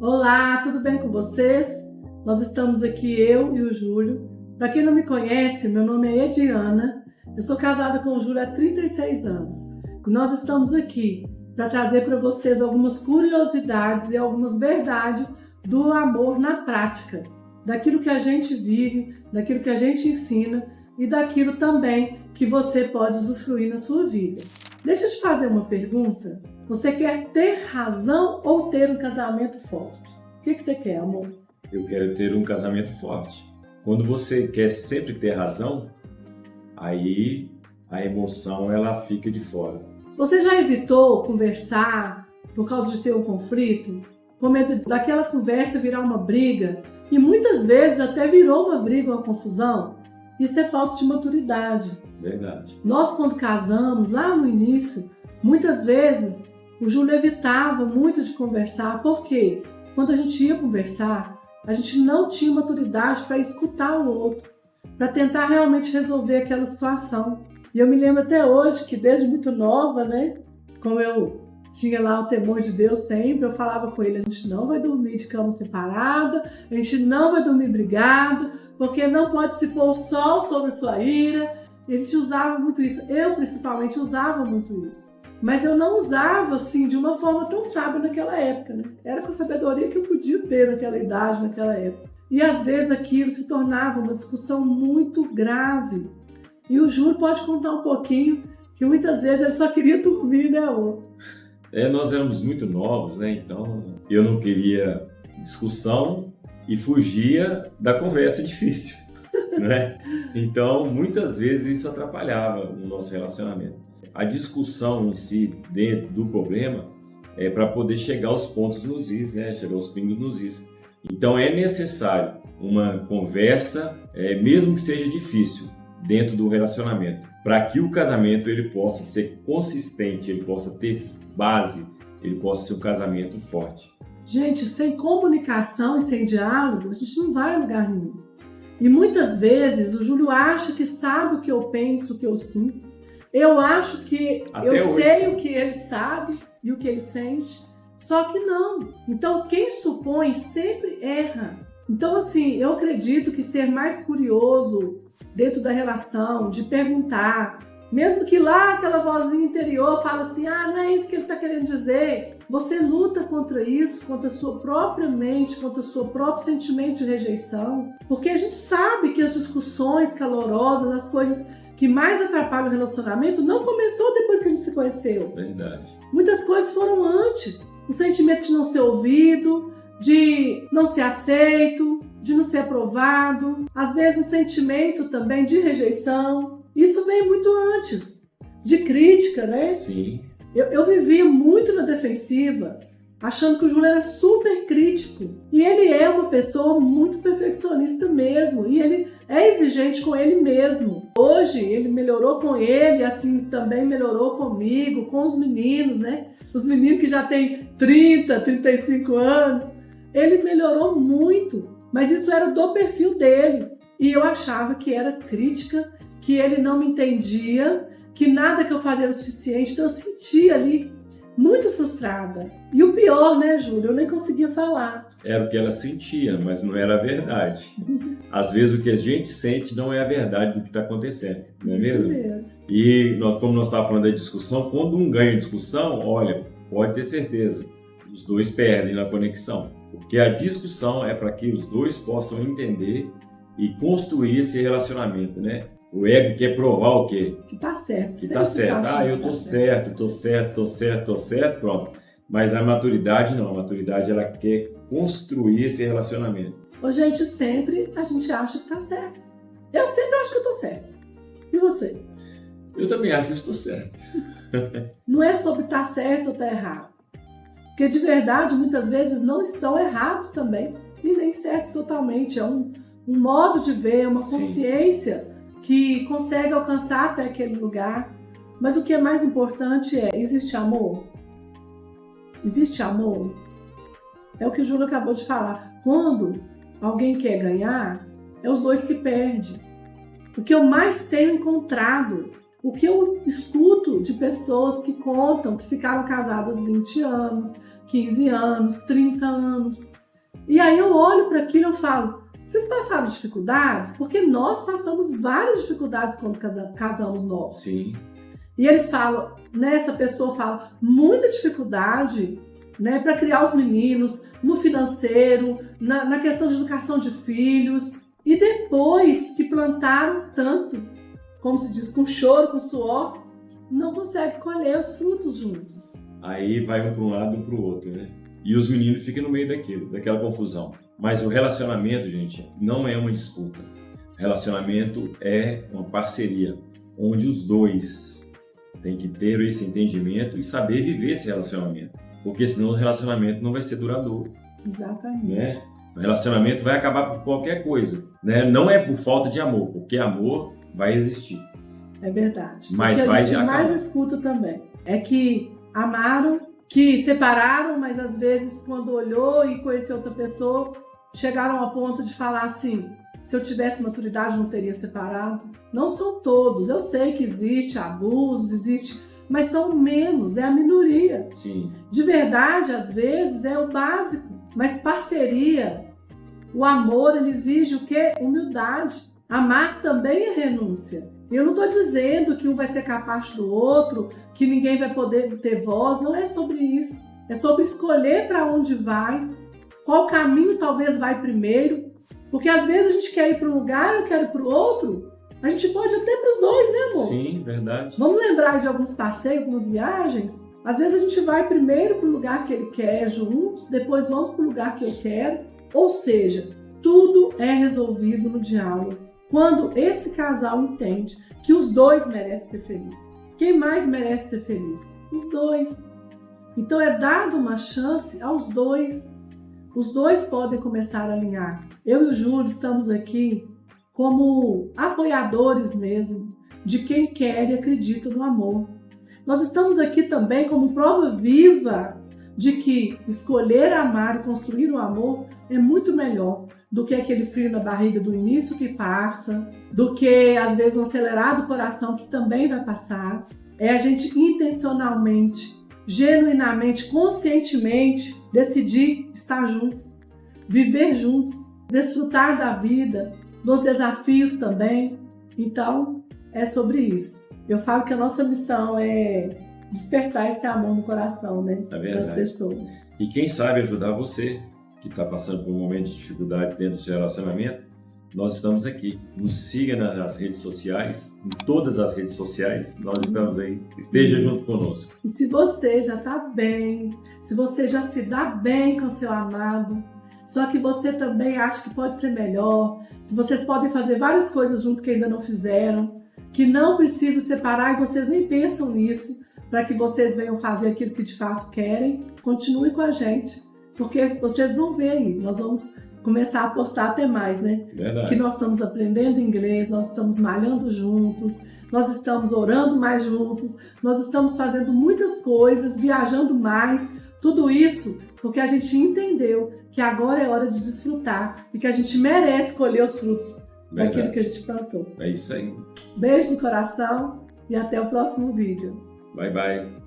Olá, tudo bem com vocês? Nós estamos aqui, eu e o Júlio. Para quem não me conhece, meu nome é Ediana. Eu sou casada com o Júlio há 36 anos. E nós estamos aqui para trazer para vocês algumas curiosidades e algumas verdades do amor na prática. Daquilo que a gente vive, daquilo que a gente ensina e daquilo também que você pode usufruir na sua vida. Deixa eu te fazer uma pergunta. Você quer ter razão ou ter um casamento forte? O que você quer, amor? Eu quero ter um casamento forte. Quando você quer sempre ter razão, aí a emoção ela fica de fora. Você já evitou conversar por causa de ter um conflito? Com medo daquela conversa virar uma briga? E muitas vezes até virou uma briga, uma confusão? Isso é falta de maturidade. Verdade. Nós, quando casamos, lá no início, muitas vezes o Júlio evitava muito de conversar. Por quê? Quando a gente ia conversar, a gente não tinha maturidade para escutar o outro, para tentar realmente resolver aquela situação. E eu me lembro até hoje que desde muito nova, né, como eu tinha lá o temor de Deus sempre, eu falava com ele, a gente não vai dormir de cama separada, a gente não vai dormir brigado, porque não pode se pôr o sol sobre sua ira. E a gente usava muito isso, eu principalmente usava muito isso. Mas eu não usava assim de uma forma tão sábia naquela época, né? Era com a sabedoria que eu podia ter naquela idade, naquela época. E às vezes aquilo se tornava uma discussão muito grave. E o Júlio pode contar um pouquinho que muitas vezes ele só queria dormir, né, amor? Nós éramos muito novos, né? Então eu não queria discussão e fugia da conversa difícil, né? Então muitas vezes isso atrapalhava o nosso relacionamento. A discussão em si, dentro do problema, é para poder chegar aos pontos nos is, né? Chegar aos pingos nos is. Então é necessário uma conversa, mesmo que seja difícil, dentro do relacionamento, para que o casamento ele possa ser consistente, ele possa ter base, ele possa ser um casamento forte. Gente, sem comunicação e sem diálogo, a gente não vai a lugar nenhum. E muitas vezes o Júlio acha que sabe o que eu penso, o que eu sinto. Eu acho que sei o que ele sabe e o que ele sente, só que não. Então, quem supõe sempre erra. Então, assim, eu acredito que ser mais curioso dentro da relação, de perguntar, mesmo que lá aquela vozinha interior fala assim, não é isso que ele está querendo dizer. Você luta contra isso, contra a sua própria mente, contra o seu próprio sentimento de rejeição, porque a gente sabe que as discussões calorosas, as coisas que mais atrapalham o relacionamento, não começou depois que a gente se conheceu. Verdade. Muitas coisas foram antes. O sentimento de não ser ouvido, de não ser aceito, de não ser aprovado. Às vezes o sentimento também de rejeição. Isso vem muito antes. De crítica, né? Sim. Eu vivia muito na defensiva, achando que o Júlio era super crítico. E ele é uma pessoa muito perfeccionista mesmo. E ele é exigente com ele mesmo. Hoje ele melhorou com ele, assim também melhorou comigo, com os meninos, né? Os meninos que já têm 30, 35 anos. Ele melhorou muito. Mas isso era do perfil dele. E eu achava que era crítica, que ele não me entendia, que nada que eu fazia era o suficiente. Então eu sentia ali muito frustrada. E o pior, né, Júlio? Eu nem conseguia falar. Era o que ela sentia, mas não era a verdade. Às vezes o que a gente sente não é a verdade do que está acontecendo, não é mesmo? Isso mesmo. E como nós estávamos falando da discussão, quando um ganha a discussão, olha, pode ter certeza, os dois perdem na conexão. Porque a discussão é para que os dois possam entender e construir esse relacionamento, né? O ego quer provar o quê? Que tá certo. Que tá certo. Eu tô certo, pronto. Mas a maturidade não. A maturidade, ela quer construir esse relacionamento. Gente, sempre a gente acha que tá certo. Eu sempre acho que eu tô certo. E você? Eu também acho que estou certo. Não é sobre estar certo ou estar errado. Porque de verdade, muitas vezes não estão errados também. E nem certos totalmente. É um modo de ver, uma consciência que consegue alcançar até aquele lugar. Mas o que é mais importante é, existe amor? Existe amor? É o que o Júlio acabou de falar. Quando alguém quer ganhar, é os dois que perdem. O que eu mais tenho encontrado, o que eu escuto de pessoas que contam que ficaram casadas 20 anos, 15 anos, 30 anos. E aí eu olho para aquilo e eu falo, vocês passaram dificuldades? Porque nós passamos várias dificuldades quando casamos novos. Sim. E eles falam, né, essa pessoa fala, muita dificuldade, né, para criar os meninos, no financeiro, na questão de educação de filhos. E depois que plantaram tanto, como se diz, com choro, com suor, não consegue colher os frutos juntos. Aí vai um para um lado e para o outro, né? E os meninos ficam no meio daquela confusão. Mas o relacionamento, gente, não é uma disputa. Relacionamento é uma parceria, onde os dois têm que ter esse entendimento e saber viver esse relacionamento. Porque senão o relacionamento não vai ser duradouro. Exatamente. Né? O relacionamento vai acabar por qualquer coisa. Né? Não é por falta de amor, porque amor vai existir. É verdade. Mas o que vai a gente acabar. mais escuta também é que amaram, que separaram, mas às vezes quando olhou e conheceu outra pessoa, chegaram ao ponto de falar assim, se eu tivesse maturidade não teria separado. Não são todos, eu sei que existe abusos, existe, mas são menos, é a minoria. Sim. De verdade, às vezes, é o básico, mas parceria, o amor, ele exige o quê? Humildade. Amar também é renúncia. Eu não estou dizendo que um vai ser capaz do outro, que ninguém vai poder ter voz, não é sobre isso. É sobre escolher para onde vai, qual caminho talvez vai primeiro, porque às vezes a gente quer ir para um lugar, eu quero ir para o outro, a gente pode até para os dois, né, amor? Sim, verdade. Vamos lembrar de alguns passeios, algumas viagens? Às vezes a gente vai primeiro para o lugar que ele quer juntos, depois vamos para o lugar que eu quero. Ou seja, tudo é resolvido no diálogo. Quando esse casal entende que os dois merecem ser felizes. Quem mais merece ser feliz? Os dois. Então é dado uma chance aos dois. Os dois podem começar a alinhar. Eu e o Júlio estamos aqui como apoiadores mesmo de quem quer e acredita no amor. Nós estamos aqui também como prova viva de que escolher amar e construir o amor é muito melhor do que aquele frio na barriga do início que passa, do que às vezes um acelerado coração que também vai passar. É a gente intencionalmente, genuinamente, conscientemente decidir estar juntos, viver juntos, desfrutar da vida, dos desafios também. Então, é sobre isso. Eu falo que a nossa missão é despertar esse amor no coração, né, das pessoas. E quem sabe ajudar você que está passando por um momento de dificuldade dentro do seu relacionamento, nós estamos aqui. Nos siga nas redes sociais, em todas as redes sociais, nós estamos aí. Esteja junto conosco. E se você já está bem, se você já se dá bem com seu amado, só que você também acha que pode ser melhor, que vocês podem fazer várias coisas junto que ainda não fizeram, que não precisa separar e vocês nem pensam nisso, para que vocês venham fazer aquilo que de fato querem, continue com a gente, porque vocês vão ver aí, nós vamos começar a postar até mais, né? Verdade. Que nós estamos aprendendo inglês, nós estamos malhando juntos, nós estamos orando mais juntos, nós estamos fazendo muitas coisas, viajando mais, tudo isso porque a gente entendeu que agora é hora de desfrutar e que a gente merece colher os frutos daquilo que a gente plantou. É isso aí. Beijo no coração e até o próximo vídeo. Bye, bye.